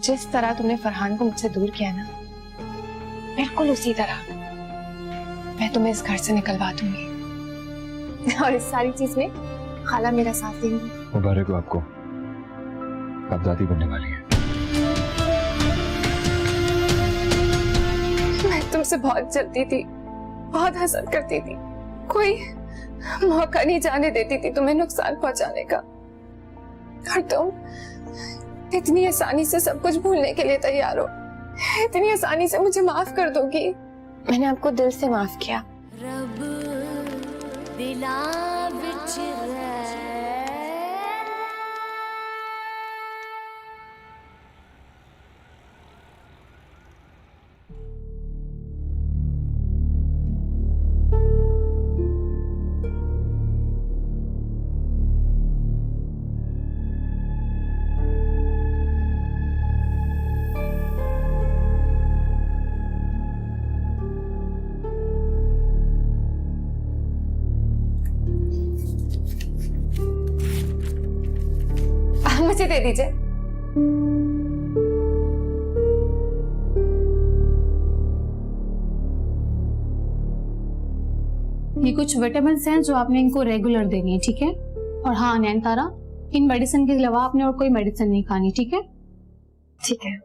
जिस तरह तुमने फरहान को मुझसे दूर किया ना, बिल्कुल उसी तरह मैं तुम्हें इस घर से निकलवा दूंगी। और इस सारी चीज में खाला मेरा साथ देंगी। मुबारक हो आपको, आप दादी बनने वाली हैं। मैं तुमसे बहुत जलती थी, बहुत हसद करती थी, कोई मौका नहीं जाने देती थी तुम्हें नुकसान पहुंचाने का। और तुम इतनी आसानी से सब कुछ भूलने के लिए तैयार हो, इतनी आसानी से मुझे माफ कर दोगी। मैंने आपको दिल से माफ किया। रब दिला विच मुझे दे दीजिए। ये कुछ विटामिन्स हैं जो आपने इनको रेगुलर देनी है, ठीक है? और हाँ नयनतारा, इन मेडिसिन के अलावा आपने और कोई मेडिसिन नहीं खानी, ठीक है? ठीक है।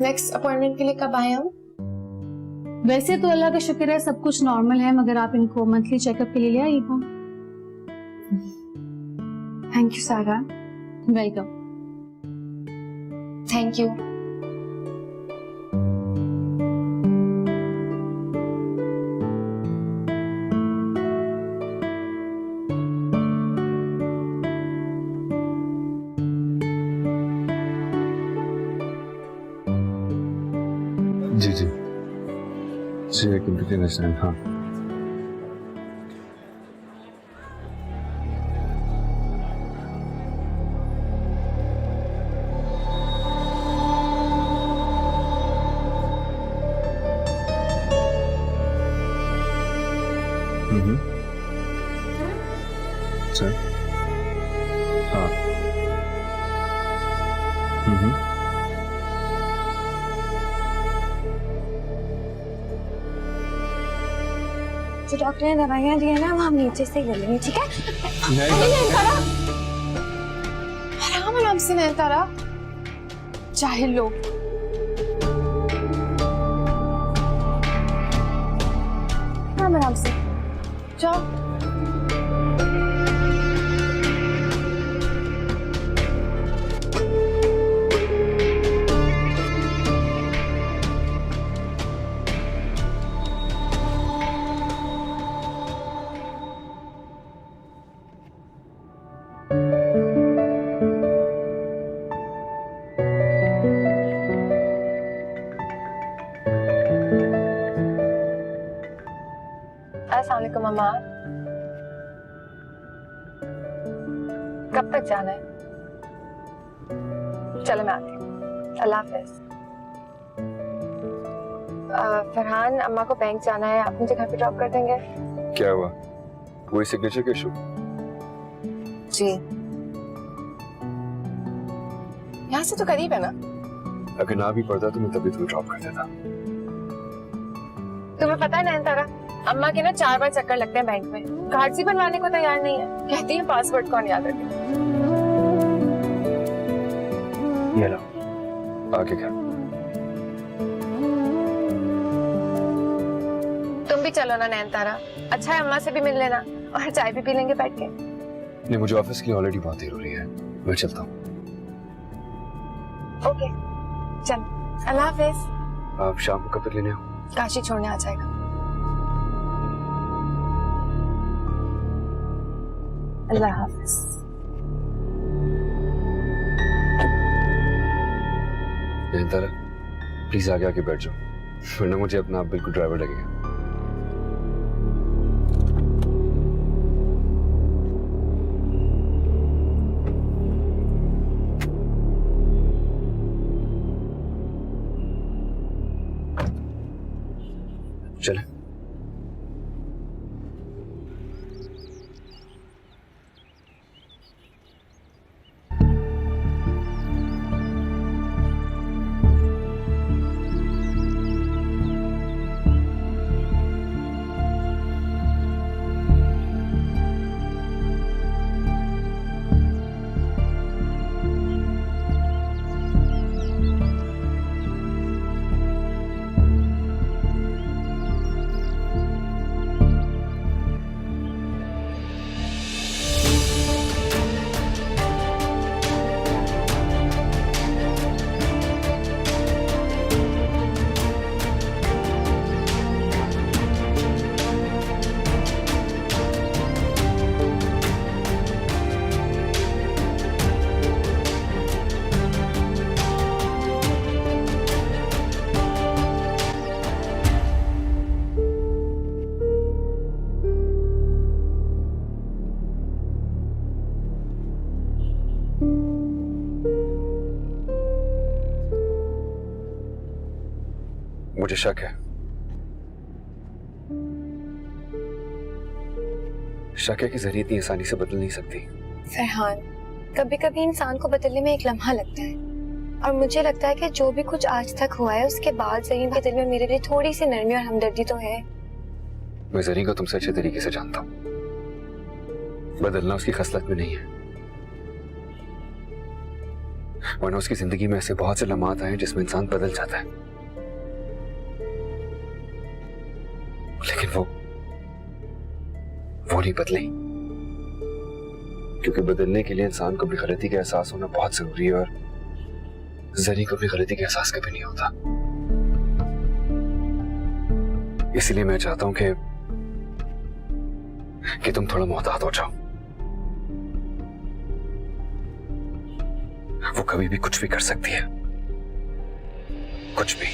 नेक्स्ट अपॉइंटमेंट के लिए कब आए हम? वैसे तो अल्लाह का शुक्र है सब कुछ नॉर्मल है, मगर आप इनको मंथली चेकअप के लिए ले आइएगा। Thank you Sara. Welcome. Thank you. जी जी जी, I completely understand। हाँ सर। हाँ जो डॉक्टर ने दवाइयाँ दी है ना, वो हम नीचे से ही ले लेंगे, ठीक है? नहीं, आराम से नयनतारा, जाहिल लोग। आराम से जाओ। अस्सलाम वालेकुम मामा। कब तक जाना है? चलो मैं आती हूँ। अल्लाह हाफिज। फरहान, अम्मा को बैंक जाना है, आप मुझे घर पे ड्रॉप कर देंगे? क्या हुआ, वही सिग्नेचर का इशू? जी। यहाँ से तो करीब है ना? अगर ना भी पड़ता तो मैं तभी तुम्हें ड्रॉप कर देता। तुम्हें पता है नयनतारा, अम्मा के ना 4 बार चक्कर लगते हैं बैंक में, कार्ड ही बनवाने को तैयार नहीं है। कहती है पासवर्ड कौन याद रखे। ये लो, आगे क्या? तुम भी चलो ना नयनतारा, अच्छा है अम्मा से भी मिल लेना और चाय भी पी लेंगे बैठ के। नहीं, मुझे ऑफिस के लिए ऑलरेडी बहुत देर हो रही है, मैं चलता हूँ। ओके चलो, अल्लाह हाफिज। आप शाम को कब तक लेने हो? काशी छोड़ने आ जाएगा। अल्लाह हाफिज। नयनतारा, प्लीज आगे आके बैठ जाओ, वरना मुझे अपना आप बिल्कुल ड्राइवर लगेगा। चले। मुझे शक है। शक है कि जहरी इतनी आसानी से बदल नहीं सकती। फरहान, कभी कभी इंसान को बदलने में एक लम्हा लगता है, और मुझे लगता है कि जो भी कुछ आज तक हुआ है उसके बाद ज़रीन के दिल में मेरे लिए थोड़ी सी नरमी और हमदर्दी तो है। मैं जरीन को तुमसे अच्छे तरीके से जानता हूँ। बदलना उसकी खसलत में नहीं है, वरना उसकी जिंदगी में ऐसे बहुत से लम्हात आए हैं जिसमें इंसान बदल जाता है, लेकिन वो नहीं बदले, क्योंकि बदलने के लिए इंसान को अपनी गलती का एहसास होना बहुत जरूरी है, और जरी को अपनी गलती का एहसास कभी नहीं होता। इसलिए मैं चाहता हूं कि तुम थोड़ा मोहतात हो जाओ। वो कभी भी कुछ भी कर सकती है, कुछ भी।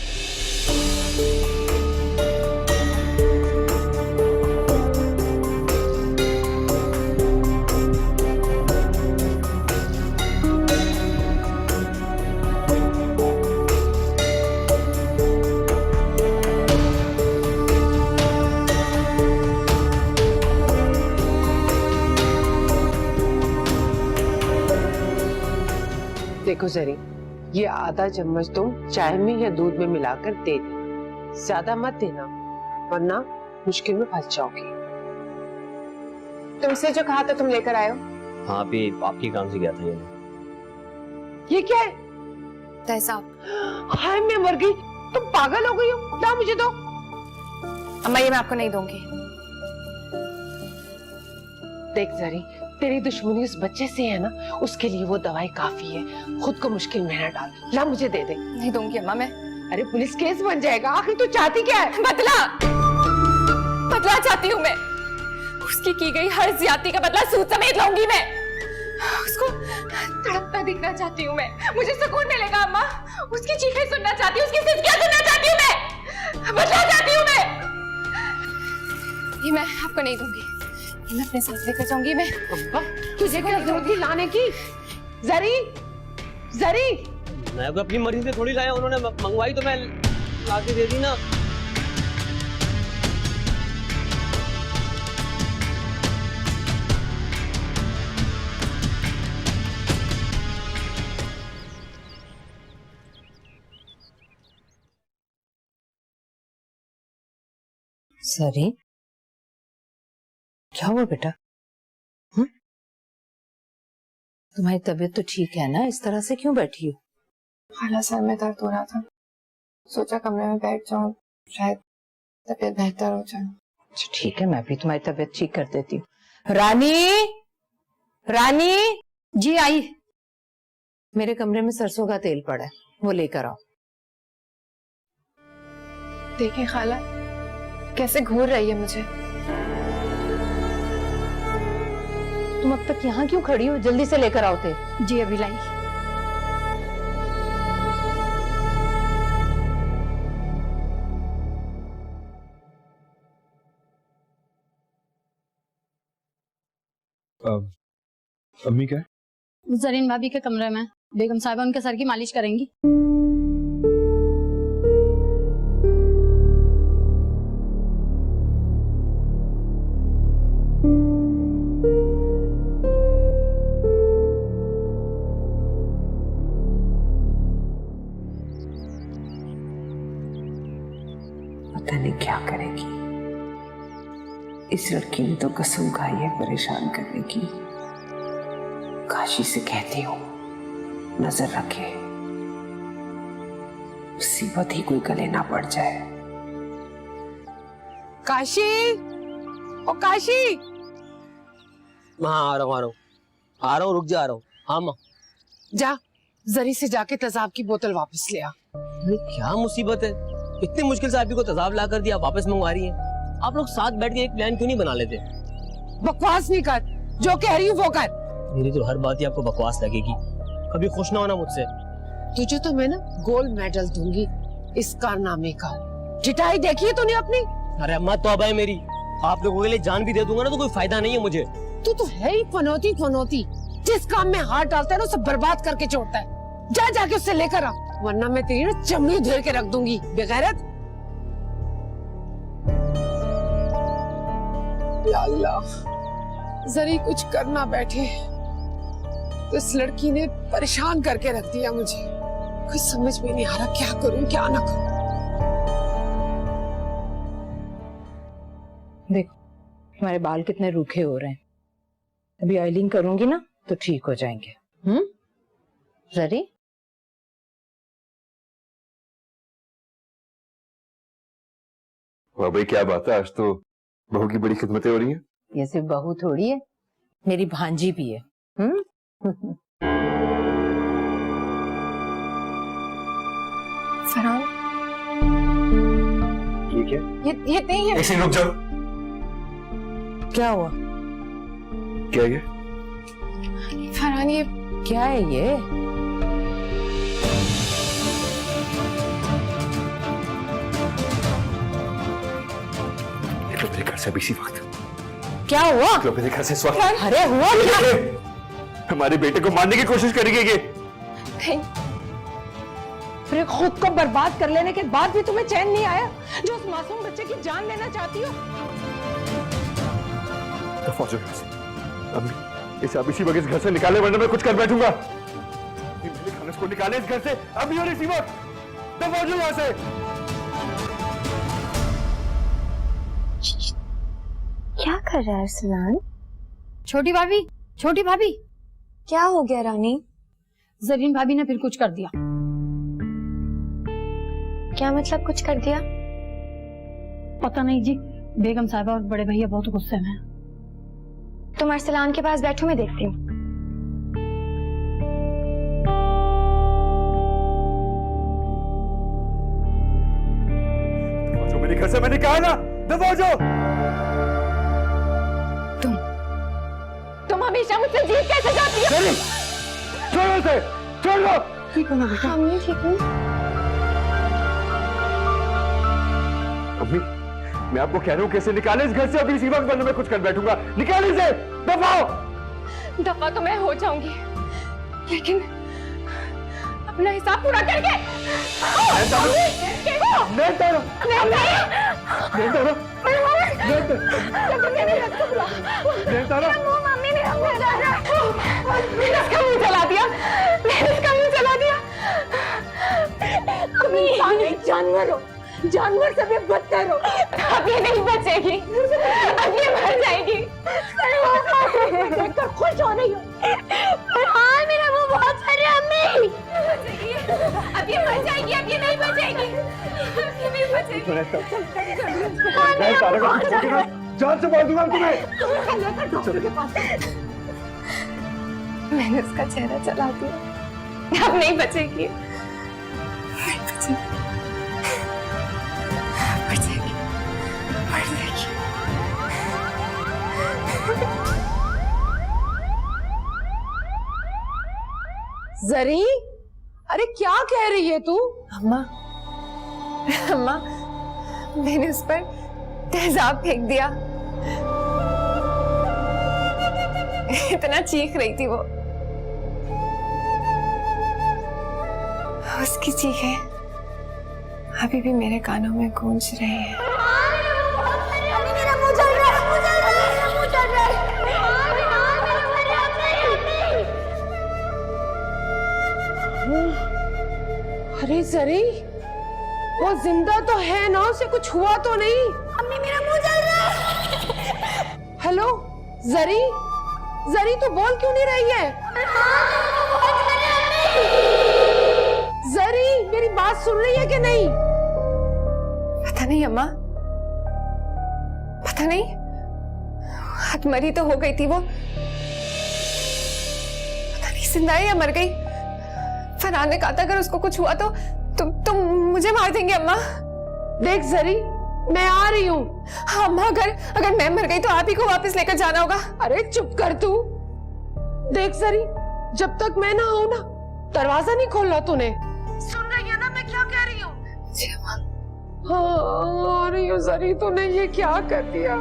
देखो जरी, ये आधा चम्मच तुम चाय में या दूध में मिलाकर दे दे, ज्यादा मत देना वरना मुश्किल में फंस जाओगी। तुमसे जो कहा था तुम लेकर आए हो। हाँ भी आपके काम से गया था ये क्या है? ताई साहब, हाय मैं मर गई, तुम पागल हो गई हो। ला मुझे दो। अम्मा ये मैं आपको नहीं दूंगी। देख जरी, तेरी दुश्मनी उस बच्चे से है ना, उसके लिए वो दवाई काफी है, खुद को मुश्किल में न डाल। ला मुझे दे दे। नहीं दूंगी अम्मा मैं। अरे पुलिस केस बन जाएगा। आखिर तू चाहती क्या है? बदला चाहती हूँ मैं। उसकी की गई हर ज्यादती का बदला सूद समेत लूंगी मैं। उसको तड़पता दिखना चाहती हूँ मैं। मुझे सुकून मिलेगा अम्मा। उसकी चीखें सुनना चाहती हूँ, उसकी सिसकियां सुनना चाहती हूँ मैं। बदला चाहती हूँ मैं। ये मैं आपको नहीं दूंगी, ये मैं अपने साथ लेकर जाऊंगी मैं। तुझे क्या जरूरत थी लाने की? जरी, जरी, मैं अपनी मर्जी से थोड़ी लाया, उन्होंने मंगवाई तो मैं लाके दे दी ना। सरी, क्या हुआ बेटा? तुम्हारी तबीयत तो ठीक है ना? इस तरह से क्यों बैठी हो? खाला सर में दर्द हो रहा था, सोचा कमरे में बैठ जाऊं, शायद तबीयत बेहतर हो जाए। अच्छा ठीक है, मैं भी तुम्हारी तबीयत ठीक कर देती हूँ। रानी, रानी जी आई। मेरे कमरे में सरसों का तेल पड़ा है, वो लेकर आओ। देखिए खाला कैसे घूर रही है मुझे। तुम अब तक यहाँ क्यों खड़ी हो? जल्दी से लेकर आओ तेल। जी अभी लाई। अम्मी क्या है? जरीन भाभी के कमरे में बेगम साहिबा उनके सर की मालिश करेंगी। पता नहीं क्या करेगी। इस लड़की ने तो कसम खाई है परेशान करने की। काशी से कहती हूँ नजर रखे, मुसीबत ही कोई गले ना पड़ जाए। काशी, ओ काशी। हाँ आ रहा हूँ, रुक जा, आ रहा हूँ। हाँ माँ। जा जरी से जाके तेजाब की बोतल वापस ले आ। अरे क्या मुसीबत है, इतनी मुश्किल से आपको तेजाब ला कर दिया, वापस मंगवा रही हैं। आप लोग साथ बैठ के एक प्लान क्यों नहीं बना लेते? बकवास नहीं कर, जो कह रही हूँ वो कर। मेरी तो हर बात ही आपको बकवास लगेगी, कभी खुश ना होना मुझसे। तुझे तो मैं ना गोल्ड मेडल दूंगी इस कारनामे का। जिटाई देखी है तूने अपनी? अरे अम्मा तौबा है मेरी, आप लोगों के लिए जान भी दे दूंगा ना तो कोई फायदा नहीं है मुझे। तू तो है ही फनौती फनौती, जिस काम में हाथ डालता है ना उसे बर्बाद करके छोड़ता है। जा जाके उससे लेकर आ, वरना मैं तेरी ना चमड़ी उधेड़ के रख दूंगी। बेगैरत। या अल्लाह, जरी कुछ करना बैठे तो इस लड़की ने परेशान करके रख दिया मुझे। कुछ समझ में नहीं आ रहा क्या करूं क्या ना करूं। देखो तुम्हारे बाल कितने रूखे हो रहे हैं, अभी ऑयलिंग करूंगी ना तो ठीक हो जाएंगे। जरी वाह भाई क्या बात है, आज तो बहू की बड़ी खिदमतें हो रही हैं। ये सिर्फ बहू थोड़ी है, मेरी भांजी भी है। फरहान, ये क्या? ये नहीं है। एक सेकंड रुक जाओ। क्या हुआ? क्या ये? फरहान, ये क्या है ये? निकलो मेरे घर से अभी इसी वक्त। क्या हुआ? निकलो मेरे घर से इस वक्त। अरे हुआ क्या? हमारे बेटे को मारने की कोशिश करेंगे ये। नहीं, फिर खुद को बर्बाद कर लेने के बाद भी तुम्हें चैन नहीं आया जो उस मासूम बच्चे की जान लेना चाहती हो? दफा हो जाओ यहाँ से। अम्मी, इसे अब इसी वक्त इस घर से निकाले वरना मैं कुछ कर बैठूंगा। मेरे खाने को निकाले इस घर से अभी और इसी वक्त। दफा हो जाओ यहाँ से। क्या कर रहा है अरसलान? छोटी भाभी, छोटी भाभी, क्या हो गया रानी? जरीन भाभी ने फिर कुछ कर दिया। क्या मतलब कुछ कर दिया? पता नहीं जी, बेगम साहिबा और बड़े भैया बहुत गुस्से में हैं। तुम अरसलान के पास बैठो, मैं देखती हूँ। जो मेरे घर से मैंने कहा ना, दफा हो जाओ। तुम हमेशा मुझसे जीत कैसे जाती हो? छोड़ो उसे, छोड़ दो। ठीक हो ना बेटा? मम्मी ठीक हूँ। अम्मी, मैं आपको कह रहा हूँ कैसे निकाले इस घर से अभी इसी वक्त वरना मैं कुछ कर बैठूंगा। निकाले इसे, दफाओ। दफा तो मैं हो जाऊंगी, लेकिन अपना हिसाब पूरा करके। इसका मुंह जला दिया, इसका मुंह जला दिया। तुम इंसान नहीं, जानवर हो, जानवर से भी बदतर हो। अब ये नहीं बचेगी, अब ये मर जाएगी। देखकर खुश हो रही हो? हाँ, मेरा मुंह बहुत फट रहा है अम्मी। अब ये मर जाएगी, अब ये नहीं बचेगी, अब ये नहीं बचेगी। जान से मार दूंगा तुम्हें। मैंने उसका चेहरा चला दिया, अब नहीं बचेगी, नहीं बचेगी, मर जाएगी, मर जाएगी। जरी, अरे क्या कह रही है तू? अम्मा, अम्मा, मैंने उस पर तेजाब फेंक दिया। इतना चीख रही थी वो, उसकी चीखें अभी भी मेरे कानों में गूंज रहे हैं। अरे जरी, वो जिंदा तो है ना, उसे कुछ हुआ तो नहीं? अम्मी मेरा मुंह जल रहा है। हेलो जरी, जरी तू बोल क्यों नहीं रही है? जरी मेरी बात सुन रही है कि नहीं? पता नहीं अम्मा, पता नहीं, हथमरी तो हो गई थी वो, पता नहीं जिंदा है या मर गई। फरहान ने कहा था अगर उसको कुछ हुआ तो तुम मुझे मार देंगे अम्मा। देख जरी, मैं आ रही हूँ। हाँ अम्मा, अगर मैं मर गई तो आप ही को वापस लेकर जाना होगा। अरे चुप कर तू। देख जरी, जब तक मैं ना आऊं ना, दरवाजा नहीं खोलना तूने। सुन रही है ना मैं क्या कह रही हूँ? जी अम्मा। हाँ आ रही हूँ जरी, तूने ये क्या कर दिया?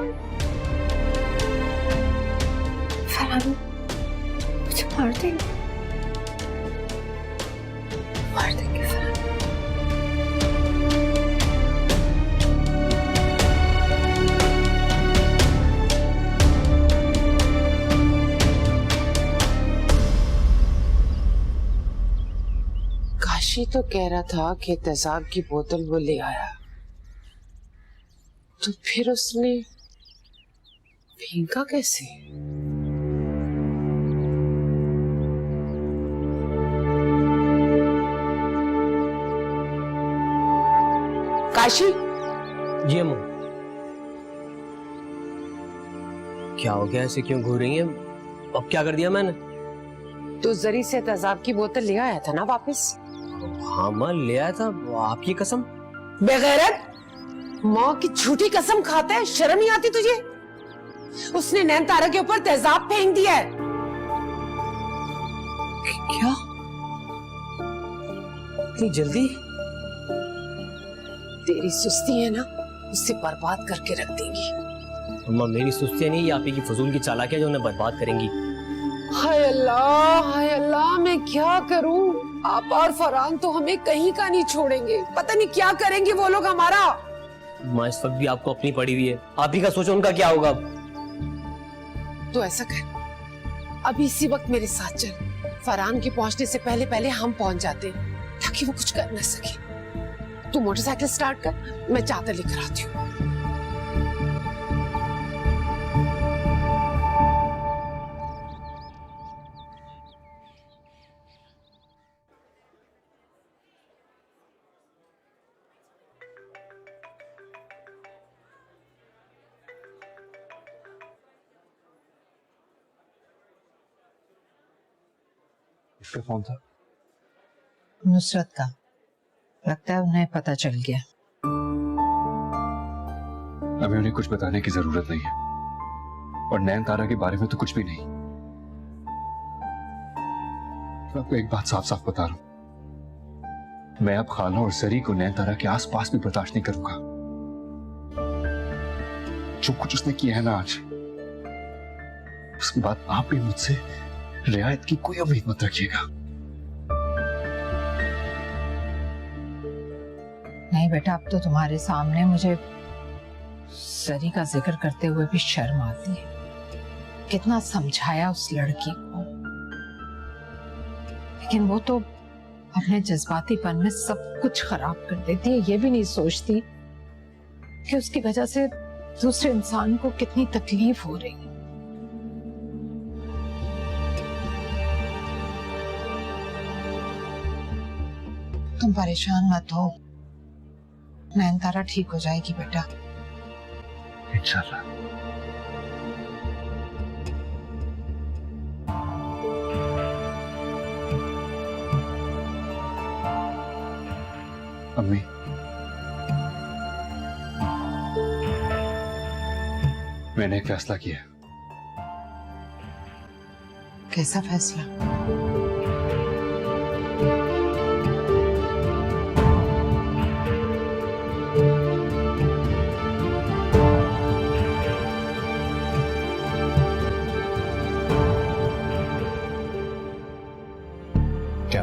फरहान मुझे मार देंगे, मार देंगे फरहान। काशी तो कह रहा था कि तेजाब की बोतल वो ले आया, तो फिर उसने फेंका कैसे? काशी, जी अम्मा। क्या हो गया, ऐसे क्यों घूर रही हैं? अब क्या कर दिया मैंने? तो जरी से तेजाब की बोतल ले आया था ना वापस? हाँ माँ, ले आया था, आपकी कसम। बेगैरत, माँ की झूठी कसम खाता है, शर्म नहीं आती तुझे? उसने नैन तारा के ऊपर तेजाब फेंक दिया है। क्या? इतनी जल्दी? तेरी सुस्ती है ना, उसे बर्बाद करके रख देंगी। अम्मा, मेरी सुस्ती नहीं, ये आप ही की फजूल की चालाकियां जो उन्हें बर्बाद करेंगी। हाय अल्लाह, मैं क्या करूं? आप और फरहान तो हमें कहीं का नहीं छोड़ेंगे, पता नहीं क्या करेंगे वो लोग हमारा। माँ, इस वक्त भी आपको अपनी पड़ी हुई है, आप ही का सोचो उनका क्या होगा। तो ऐसा कर, अभी इसी वक्त मेरे साथ चल, फरहान के पहुंचने से पहले पहले हम पहुंच जाते हैं, ताकि वो कुछ कर न सके। तू मोटरसाइकिल स्टार्ट कर, मैं चादर लेकर आती हूँ। इसका फोन था? नुसरत का। लगता है उन्हें पता चल गया। अभी उन्हें कुछ बताने की जरूरत नहीं है, और नैन तारा के बारे में तो कुछ भी नहीं। मैं आपको एक बात साफ साफ बता रहा हूं, मैं अब खाला और जरी को नैन तारा के आसपास भी बर्दाश्त नहीं करूंगा। जो कुछ उसने किया है ना आज, उसके बाद आप भी मुझसे रियायत की कोई उम्मीद मत रखिएगा। नहीं बेटा, अब तो तुम्हारे सामने मुझे सरी का जिक्र करते हुए भी शर्म आती है। कितना समझाया उस लड़की को, लेकिन वो तो अपने जज्बातीपन में सब कुछ खराब कर देती है। ये भी नहीं सोचती कि उसकी वजह से दूसरे इंसान को कितनी तकलीफ हो रही है। तुम परेशान मत हो, नैन तारा ठीक हो जाएगी बेटा। इंशाल्लाह। अम्मी, मैंने एक फैसला किया। कैसा फैसला? क्या?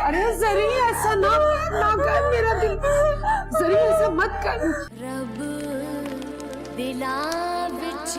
अरे जरी, ऐसा ना कर मेरा दिल, जरी ऐसा मत कर। रब दिला विच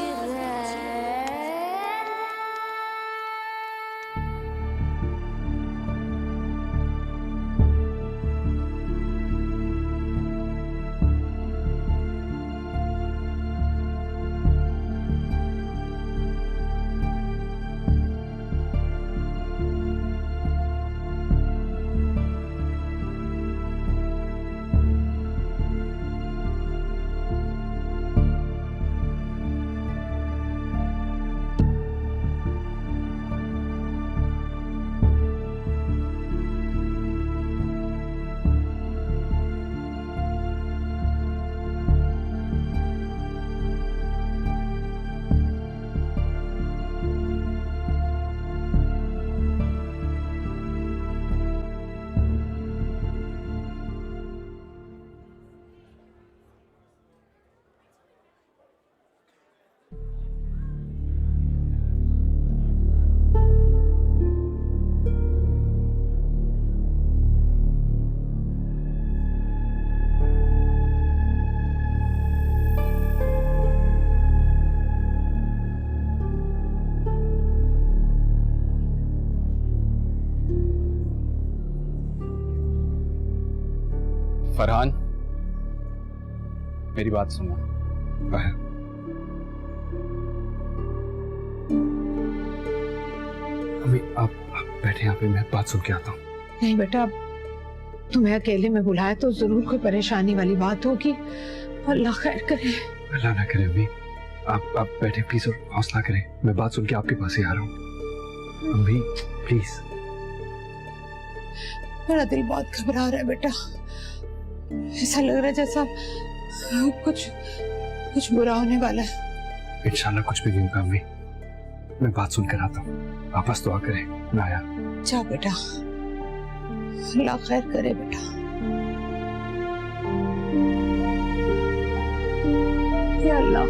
फरहान, मेरी बात सुनो। अम्मी आप बैठे यहाँ पे, मैं बात सुन के आता हूँ। नहीं बेटा, अब तुम्हें अकेले में बुलाया तो जरूर कोई परेशानी वाली बात होगी। अल्लाह खैर करे। अल्लाह ना करे अम्मी, आप बैठे प्लीज और हौसला करें, मैं बात सुन के आपके पास ही आ रहा हूँ। अम्मी प्लीज। मेरा दिल बहुत घबरा रहा है बेटा, ऐसा लग रहा है जैसा कुछ बुरा होने वाला है। इंशाल्लाह कुछ भी नहीं होगा अम्मी, मैं बात सुनकर आता हूँ, आप बस दुआ करें। मैं आया। जा बेटा, अल्लाह खैर करे बेटा। या अल्लाह।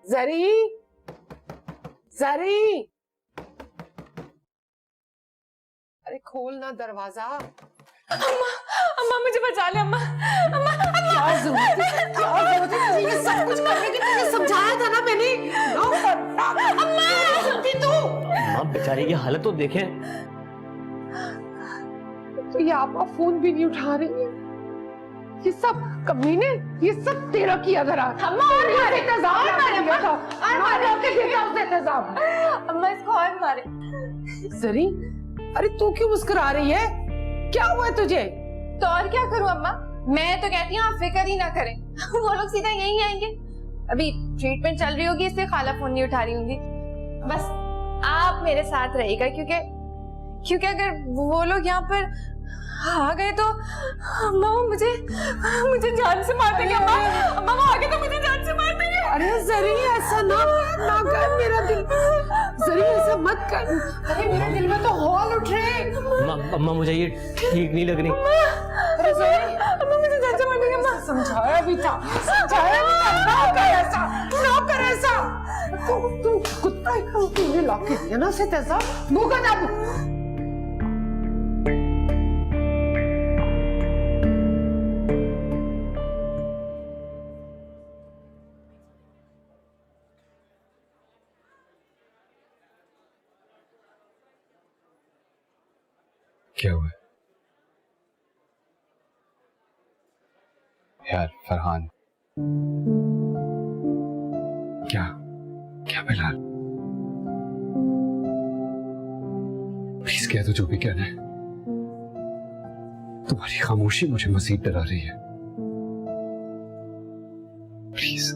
जरी, जरी, अरे खोल ना दरवाजा। अम्मा, अम्मा मुझे बचा ले अम्मा। अम्मा, क्या जरूरत है ये सब कुछ करने की? तुझे समझाया था ना मैंने। अम्मा सुनती तू? माँ बेचारी की हालत तो देखें। तो ये आपका फोन भी नहीं उठा रही है। ये सब कमीने, ये सब तेरा किया करा। अम्मा और मारे इंतजाम अम्मा, इंतजाम। अम्मा इसको और मारे। जरी, अरे तू क्यों मुस्कुरा रही है? क्या हुआ तुझे? तो और क्या करूं अम्मा, मैं तो कहती हूँ आप फिक्र ही ना करें, वो लोग सीधा यहीं आएंगे। अभी ट्रीटमेंट चल रही होगी इसलिए खाला फोन नहीं उठा रही होंगी। बस आप मेरे साथ रहिएगा, क्योंकि अगर वो लोग यहाँ पर आ गए तो अम्मा वो मुझे जान से मार देंगे। अम्मा वो आ गए तो मुझे जान से मार देंगे। अरे जरी ऐसा ना कर मेरा दिल, जरी ऐसा मत कर। अरे मेरे दिल में तो हौल उठ रहे। अम्मा मुझे ये ठीक नहीं लग रही। अरे जरी, अम्मा मुझे जान से मार देंगे। अम्मा समझाया भी था ना कर ऐसा। तू कुत्ता तूने लाके दिया ना उसे तैसा। मुँह का दाब। क्या हुआ यार फरहान? क्या बिलाल, प्लीज कह दो जो भी कहना है। तुम्हारी खामोशी मुझे मजीद डरा रही है, प्लीज।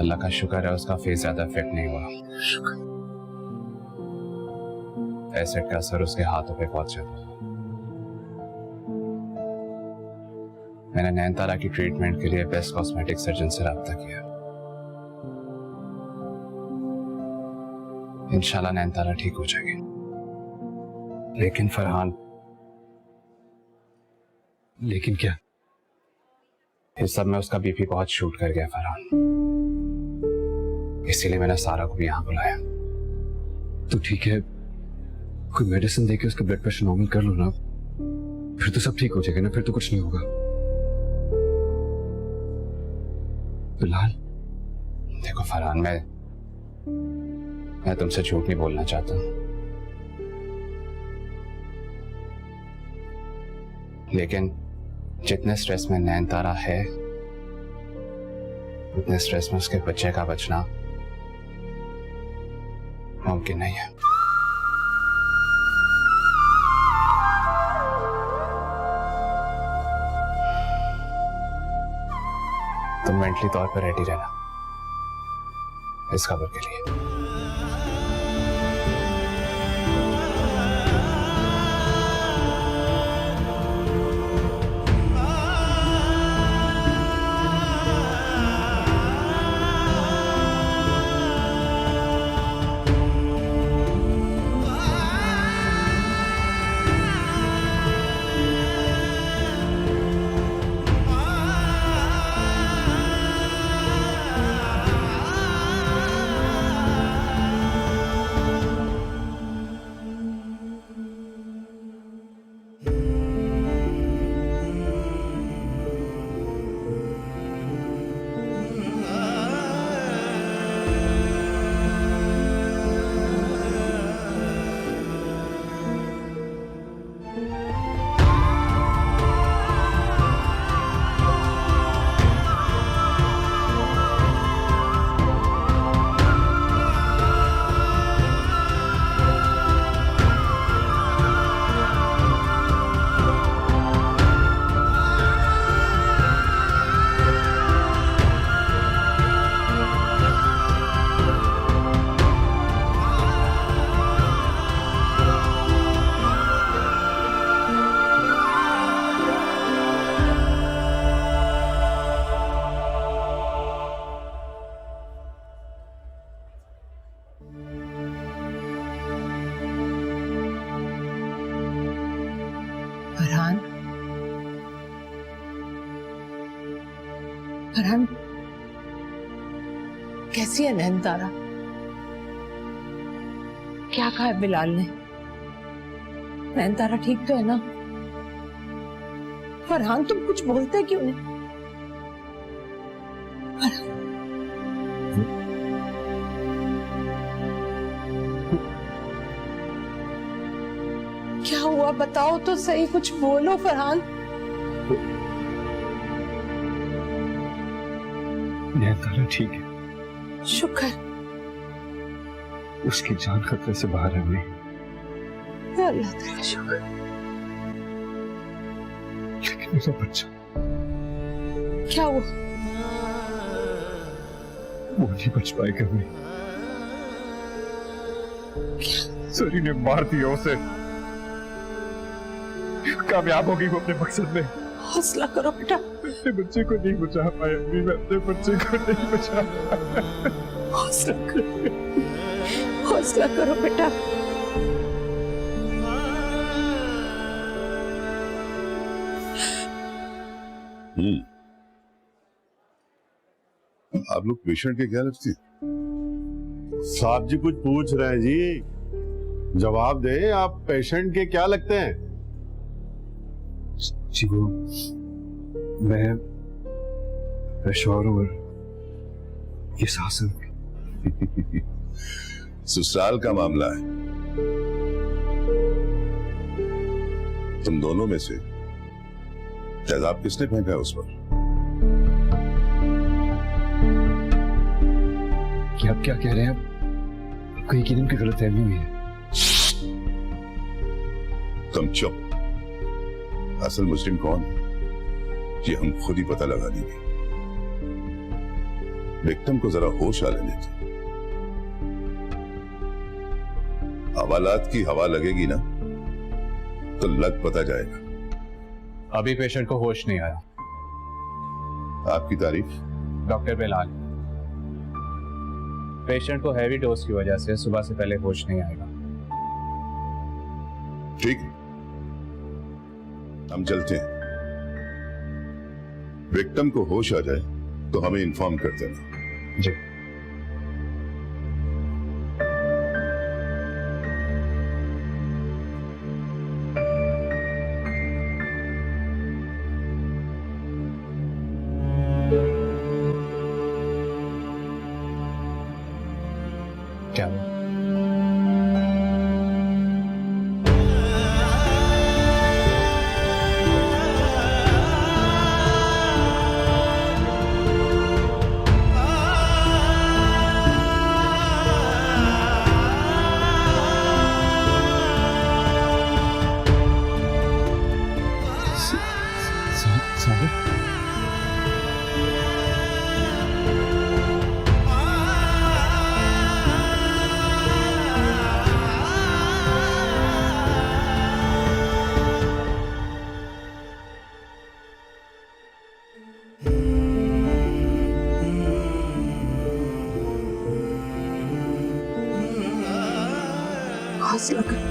अल्लाह का शुक्र है उसका फेस ज्यादा इफेक्ट नहीं हुआ। एसिड का असर उसके हाथों पे बहुत ज्यादा। मैंने नैनतारा की ट्रीटमेंट के लिए बेस्ट कॉस्मेटिक सर्जन से राब्ता किया। इंशाल्लाह नैनतारा ठीक हो जाएगी। लेकिन फरहान, लेकिन क्या? इस सब में उसका बीपी बहुत शूट कर गया फरहान, इसीलिए मैंने सारा को भी यहाँ बुलाया। तो ठीक है, कोई मेडिसिन देके उसका ब्लड प्रेशर नॉर्मल कर लो ना, फिर तो सब ठीक हो जाएगा ना, फिर तो कुछ नहीं होगा। बिलाल, देखो फरहान, मैं तुमसे झूठ नहीं बोलना चाहता, लेकिन जितने स्ट्रेस में नैनतारा है उतने स्ट्रेस में उसके बच्चे का बचना मुमकिन नहीं है। तुम मेंटली तौर पर रेडी रहना इस खबर के लिए। फरहान, फरहान कैसी है नैनतारा? क्या कहा है बिलाल ने? नैनतारा ठीक तो है ना? फरहान तुम कुछ बोलते क्यों नहीं? क्या हुआ बताओ तो सही, कुछ बोलो फरहान। नैनतारा ठीक है, शुक्र, उसकी जान खतरे से बाहर है। अम्मी, अल्लाह तेरा शुक्र। लेकिन मेरा बच्चा, क्या हुआ? वो नहीं बच पाएगा। अम्मी, सरी ने मार दिया उसे। कामयाब हो गई वो अपने मकसद में। हौसला करो बेटा। अपने बच्चे को नहीं बचा पाया अम्मी, मैं अपने बच्चे को नहीं बचा पाया। हौसला करो, हौसला करो बेटा। आप लोग पेशेंट के क्या लगते हैं? साहब जी कुछ पूछ रहे हैं जी, जवाब दे। आप पेशेंट के क्या लगते हैं? जी वो मैं पेशवार हूँ और ये सास है। ससुराल का मामला है। तुम दोनों में से तेजाब किसने फेंका है उस पर? क्या आप क्या कह रहे हैं? आपको यकीनन की गलतफहमी हुई है। तुम चुप। असल मुस्लिम कौन है ये हम खुद ही पता लगा देंगे। विक्टिम को जरा होश आ लेने दो। हवालात की हवा लगेगी ना तो लग पता जाएगा। अभी पेशेंट को होश नहीं आया। आपकी तारीफ? डॉक्टर बिलाल, पेशेंट को हैवी डोज की वजह से सुबह से पहले होश नहीं आएगा। ठीक है, हम चलते हैं। विक्टिम को होश आ जाए तो हमें इन्फॉर्म कर देना। जी। क्या हुआ? हौसला करो।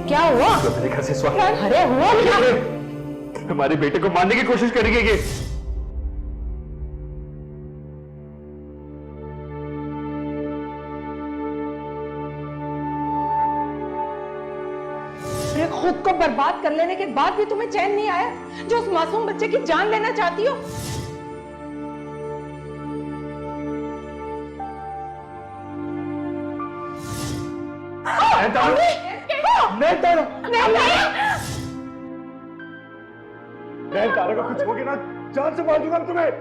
क्या हुआ? मेरे घर से स्वागत। अरे हुआ क्या? हमारे बेटे को मारने की कोशिश करेंगे ये। खुद को बर्बाद बात कर लेने के बाद भी तुम्हें चैन नहीं आया, जो उस मासूम बच्चे की जान लेना चाहती हो? तारा का कुछ हो गया ना, जान से मार दूंगा तुम्हें।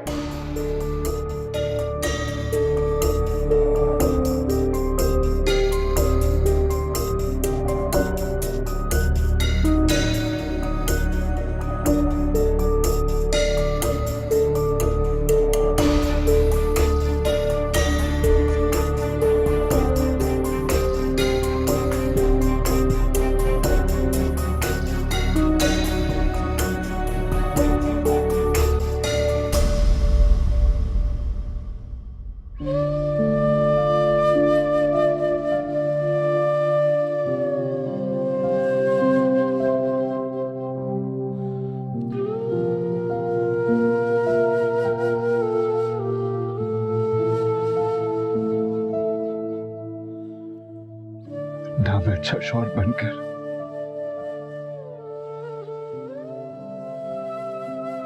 ना मैं अच्छा शौहर बनकर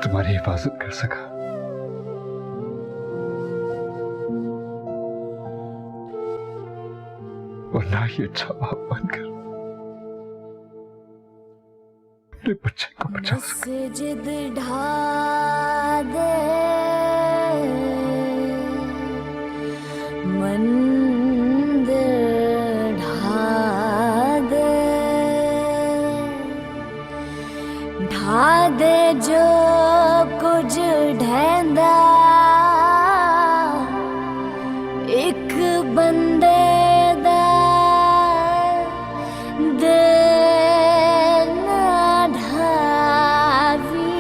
तुम्हारी हिफाजत कर सका, और ना ही अच्छा बाप बनकर अपने बच्चे को बचा सका। जिद ढा दे मंदिर ढा दे जो कुछ ढहंदा एक बंदे दा दिल ना ढावी,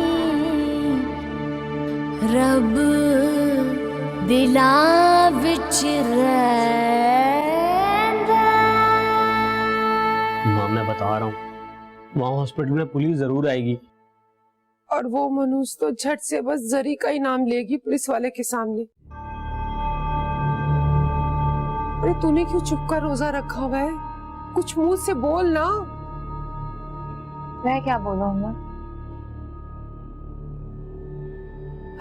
रब दिलां विच रहिंदा। मां मैं बता रहा हूँ, वहां हॉस्पिटल में पुलिस जरूर आएगी। और वो मनुष्य तो झट से बस जरी का ही नाम लेगी पुलिस वाले के सामने। अरे तूने क्यों चुप कर रोजा रखा हुआ है? कुछ मुंह से बोल ना। मैं क्या बोलूं अम्मा?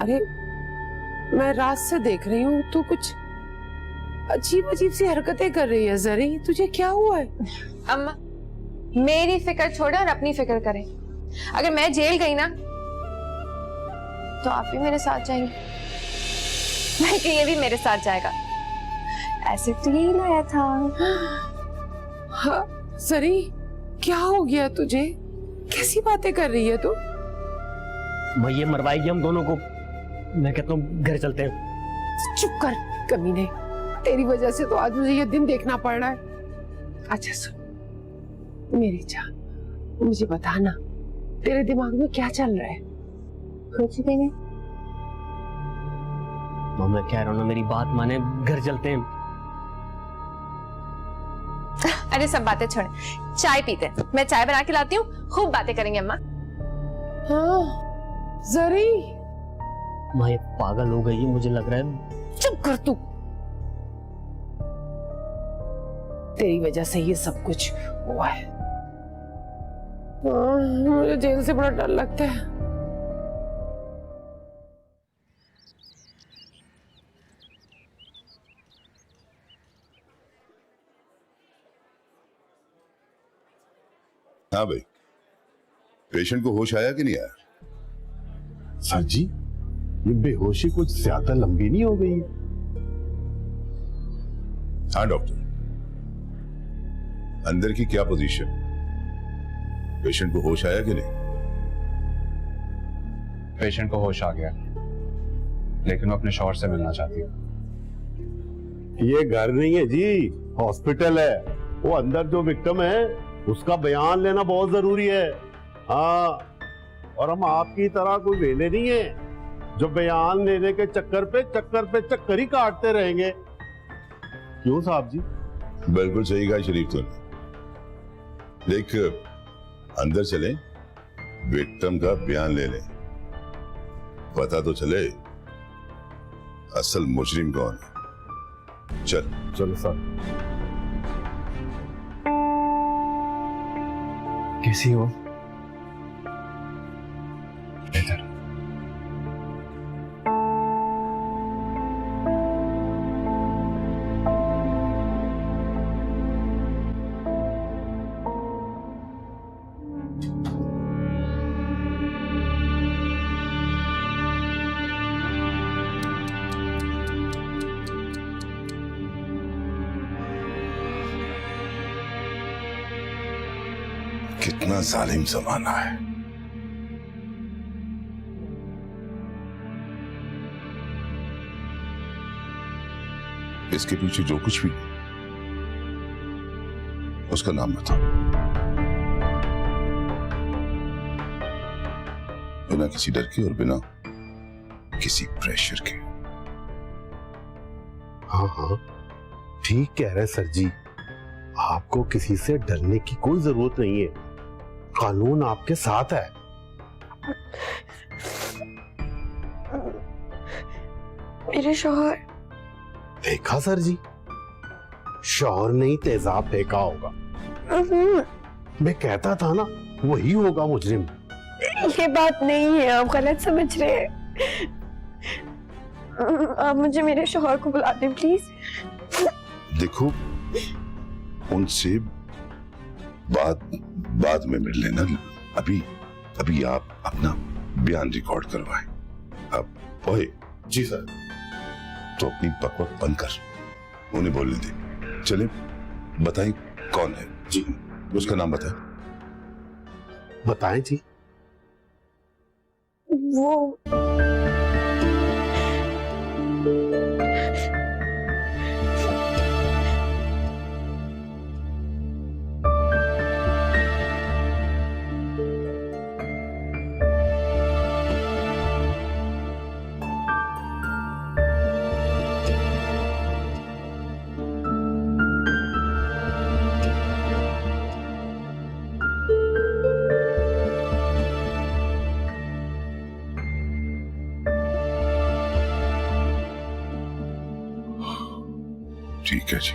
अरे मैं रात से देख रही हूँ, तू कुछ अजीब अजीब सी हरकतें कर रही है। जरी तुझे क्या हुआ है? अम्मा मेरी फिक्र छोड़े और अपनी फिक्र करें। अगर मैं जेल गई ना तो आप भी मेरे साथ जाएंगे, बल्कि ये भी मेरे साथ जाएगा। ऐसे तो यही लाया था। हाँ जरी क्या हो गया तुझे? कैसी बातें कर रही है तू? मैं ये मरवाएगी हम दोनों को। मैं कहता हूँ घर चलते हैं। चुप कर कमीने, तेरी वजह से तो आज मुझे ये दिन देखना पड़ रहा है। अच्छा सुन मेरी जान, मुझे बताना तेरे दिमाग में क्या चल रहा है? कुछ भी नहीं। मां मैं कह रहा हूँ ना, मेरी बात माने, घर चलते हैं। अरे सब बातें छोड़े, चाय पीते हैं। मैं चाय बना के लाती हूँ, खूब बातें करेंगे अम्मा। हाँ जरी मां ये पागल हो गई है, मुझे लग रहा है। चुप कर तू, तेरी वजह से ये सब कुछ हुआ है। मुझे जेल से बड़ा डर लगता है। हाँ भाई, पेशेंट को होश आया कि नहीं आया? सर जी ये बेहोशी कुछ ज्यादा लंबी नहीं हो गई? हाँ डॉक्टर, अंदर की क्या पोजीशन? पेशेंट को होश आया कि नहीं? पेशेंट को होश आ गया, लेकिन वो अपने शौहर से मिलना चाहती है। ये घर नहीं है जी, हॉस्पिटल है। वो अंदर जो विक्टिम है उसका बयान लेना बहुत जरूरी है। हाँ, और हम आपकी तरह कोई वेले नहीं है जो बयान लेने के चक्कर पे चक्कर ही काटते रहेंगे। क्यों साहब जी? बिल्कुल सही कहा शरीफ तूने। देख अंदर चले, विक्टिम का बयान ले लें, पता तो चले असल मुजरिम कौन है। चल चलो सर। कैसी हो? कितना जालिम जमाना है। इसके पीछे जो कुछ भी उसका नाम बताओ। बिना किसी डर के और बिना किसी प्रेशर के। हाँ हाँ ठीक कह रहे सर जी, आपको किसी से डरने की कोई जरूरत नहीं है, कानून आपके साथ है। मेरे शौहर। देखा सर जी, शौहर नहीं तेजाब फेंका होगा। मैं कहता था ना वही होगा मुजरिम। ये बात नहीं है, आप गलत समझ रहे हैं। आप मुझे मेरे शौहर को बुला दें प्लीज। देखो उनसे बाद में मिल लेना। अभी आप अपना बयान रिकॉर्ड करवाएं। अब ओए जी सर। तो अपनी बकवास बंद कर, उन्हें बोलने दे। चले बताएं कौन है? जी उसका नाम बताएं। बताएं जी। वो ठीक है जी,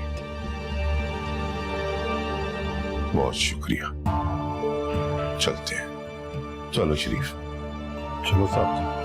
बहुत शुक्रिया। चलते हैं। चलो शरीफ। चलो साहब।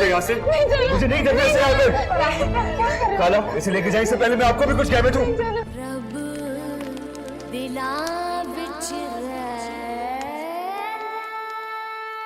यहाँ से मुझे नहीं करना इसे यहाँ पे। काला इसे लेके जाए, इससे पहले मैं आपको भी कुछ कह बैठूं। रब दिला विच